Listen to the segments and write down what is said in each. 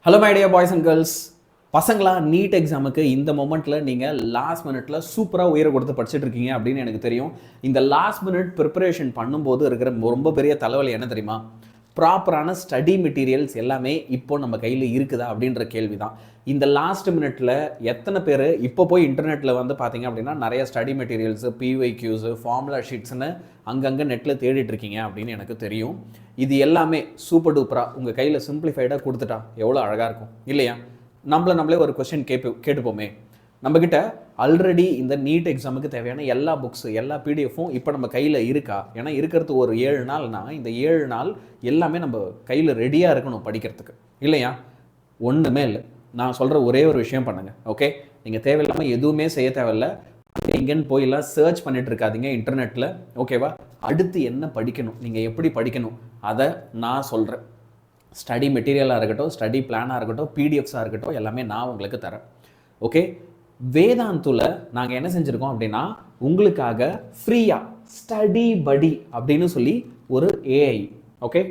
Hello my dear boys and girls. பசங்களா NEET எக்ஸாமுக்கு இந்த மொமெண்ட்டில் நீங்கள் லாஸ்ட் மினிட்ல சூப்பராக உயிரை கொடுத்து படிச்சுட்டு இருக்கீங்க அப்படின்னு எனக்கு தெரியும். இந்த லாஸ்ட் மினிட் ப்ரிப்பரேஷன் பண்ணும்போது இருக்கிற ரொம்ப பெரிய தலைவலி என்ன தெரியுமா? ப்ராப்பரான ஸ்டடி மெட்டீரியல்ஸ் எல்லாமே இப்போ நம்ம கையில் இருக்குதா அப்படின்ற கேள்வி தான். இந்த லாஸ்ட் மினிட்ல எத்தனை பேர் இப்போ போய் இன்டர்நெட்டில் வந்து பார்த்தீங்க அப்படின்னா நிறைய ஸ்டடி மெட்டீரியல்ஸு, பிஒய்க்யூஸு, ஃபார்முலா ஷீட்ஸ்னு அங்கங்கே நெட்டில் தேடிட்டு இருக்கீங்க அப்படின்னு எனக்கு தெரியும். இது எல்லாமே சூப்பர் டூப்பராக உங்கள் கையில் சிம்பிளிஃபைடாக கொடுத்துட்டா எவ்வளோ அழகாக இருக்கும் இல்லையா? நம்மளே ஒரு கொஸ்டின் கேட்டுப்போமே. நம்மக்கிட்ட ஆல்ரெடி இந்த நீட் எக்ஸாமுக்கு தேவையான எல்லா புக்ஸு, எல்லா பிடிஎஃப்பும் இப்போ நம்ம கையில் இருக்கா? ஏன்னா இருக்கிறது ஒரு 7 நாள்னா இந்த 7 நாள் எல்லாமே நம்ம கையில் ரெடியாக இருக்கணும் படிக்கிறதுக்கு இல்லையா? ஒன்றுமே இல்லை. நான் சொல்கிற ஒரே ஒரு விஷயம் பண்ணுங்கள், ஓகே? நீங்கள் தேவையில்லாமல் எதுவுமே செய்ய தேவையில்லை. எங்கேன்னு போயெல்லாம் சர்ச் பண்ணிட்டு இருக்காதீங்க இன்டர்நெட்டில், ஓகேவா? அடுத்து என்ன படிக்கணும், நீங்கள் எப்படி படிக்கணும் அதை நான் சொல்கிறேன். ஸ்டடி மெட்டீரியலாக இருக்கட்டும், ஸ்டடி பிளானாக இருக்கட்டும், பிடிஎஃப்ஸாக இருக்கட்டும், எல்லாமே நான் உங்களுக்கு தரேன், ஓகே? வேதாந்துல நாங்கள் என்ன செஞ்சுருக்கோம் அப்படின்னா உங்களுக்காக ஃப்ரீயாக ஸ்டடி படி அப்படின்னு சொல்லி ஒரு ஏஐ, ஓகே,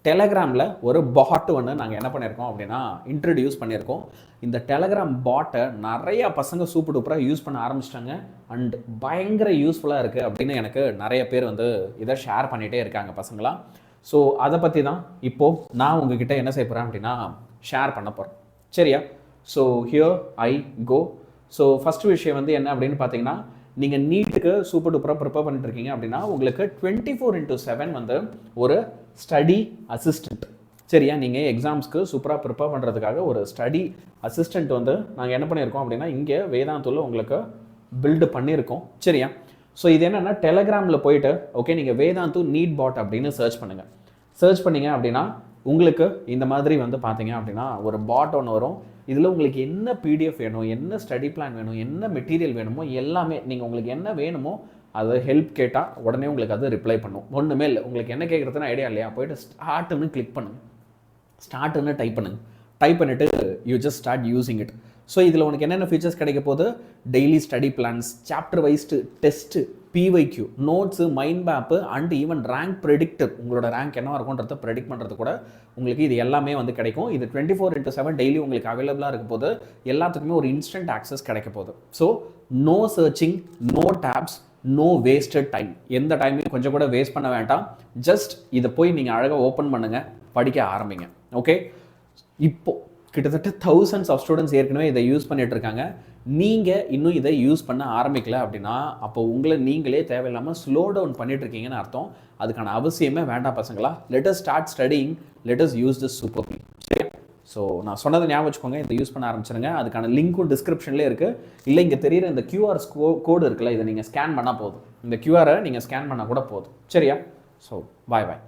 டெலகிராமில் ஒரு பாட் ஒன்று நாங்கள் என்ன பண்ணியிருக்கோம் அப்படின்னா இன்ட்ரடியூஸ் பண்ணியிருக்கோம். இந்த டெலகிராம் பாட்டை நிறையா பசங்க சூப்பர் டூப்பராக யூஸ் பண்ண ஆரம்பிச்சிட்டாங்க அண்ட் பயங்கர யூஸ்ஃபுல்லாக இருக்குது அப்படின்னு எனக்கு நிறைய பேர் வந்து இதை ஷேர் பண்ணிகிட்டே இருக்காங்க பசங்களாம். ஸோ அதை பற்றி தான் இப்போது நான் உங்ககிட்ட என்ன செய்ய போகிறேன் அப்படின்னா ஷேர் பண்ண போகிறேன், சரியா? So here I go. So first விஷயம் வந்து என்ன அப்படின்னு பார்த்தீங்கன்னா, நீங்கள் நீட்டுக்கு சூப்பர் டூப்பராக ப்ரிப்பேர் பண்ணிட்டு இருக்கீங்க அப்படின்னா உங்களுக்கு 24/7 வந்து ஒரு ஸ்டடி அசிஸ்டண்ட், சரியா? நீங்கள் எக்ஸாம்ஸ்க்கு சூப்பராக ப்ரிப்பேர் பண்ணுறதுக்காக ஒரு ஸ்டடி அசிஸ்டண்ட் வந்து நாங்கள் என்ன பண்ணியிருக்கோம் அப்படின்னா இங்கே வேதாந்துல உங்களுக்கு பில்டு பண்ணியிருக்கோம், சரியா? ஸோ இது என்னென்னா டெலகிராமில் போயிட்டு, ஓகே, நீங்கள் வேதாந்து நீட் பாட் அப்படின்னு சர்ச் பண்ணுங்கள். சர்ச் பண்ணிங்க அப்படின்னா உங்களுக்கு இந்த மாதிரி வந்து பார்த்தீங்க அப்படின்னா ஒரு பாட் ஒன்று வரும். இதில் உங்களுக்கு என்ன பிடிஎஃப் வேணும், என்ன ஸ்டடி பிளான் வேணும், என்ன மெட்டீரியல் வேணுமோ எல்லாமே நீங்கள் உங்களுக்கு என்ன வேணுமோ அதை ஹெல்ப் கேட்டால் உடனே உங்களுக்கு அது ரிப்ளை பண்ணும். ஒன்றுமே இல்லை, உங்களுக்கு என்ன கேட்குறதுன்னு ஐடியா இல்லையா? போய்ட்டு ஸ்டார்ட்னு கிளிக் பண்ணுங்கள், ஸ்டார்ட்னு டைப் பண்ணுங்கள். டைப் பண்ணிவிட்டு you just start using it. So இதில் உனக்கு என்னென்ன ஃபீச்சர்ஸ் கிடைக்க போகுது? Daily study plans, chapter wise test, PYQ, notes, mind map and even rank predictor. உங்களோட ரேங்க் என்னவாக இருக்கும்ன்றத ப்ரெடிக்ட் பண்ணுறது கூட உங்களுக்கு இது எல்லாமே வந்து கிடைக்கும். இது 24/7 டெய்லி உங்களுக்கு அவைலபிளாக இருக்க போது. எல்லாத்துக்குமே ஒரு இன்ஸ்டன்ட் ஆக்சஸ் கிடைக்க போகுது. So no searching, no tabs, no wasted time. எந்த டைமையும் கொஞ்சம் கூட வேஸ்ட் பண்ண வேண்டாம். ஜஸ்ட் இதை போய் நீங்கள் அழகாக ஓப்பன் பண்ணுங்கள், படிக்க ஆரம்பிங்க, ஓகே? இப்போது கிட்டத்தட்ட thousands of ஸ்டூடெண்ட்ஸ் ஏற்கனவே இதை யூஸ் பண்ணிட்டு இருக்காங்க. நீங்கள் இன்னும் இதை யூஸ் பண்ண ஆரம்பிக்கல அப்படின்னா அப்போ உங்களை நீங்களே தேவையில்லாமல் ஸ்லோ டவுன் பண்ணிட்டு இருக்கீங்கன்னு அர்த்தம். அதுக்கான அவசியமே வேண்டாம் பசங்களா. Let us start studying, let us use this super. சரி, ஸோ நான் சொன்னதை ஞாபகம் வச்சுக்கோங்க, இதை யூஸ் பண்ண ஆரம்பிச்சிருங்க. அதுக்கான லிங்க்கும் டிஸ்கிரிப்ஷன்லேயே இருக்குது. இல்லை இங்கே தெரியுற இந்த QR கோடு இருக்குல்ல, இதை நீங்கள் ஸ்கேன் பண்ணால் போதும். இந்த QRஐ நீங்கள் ஸ்கேன் பண்ணால் கூட போதும், சரியா? ஸோ பாய் பாய்.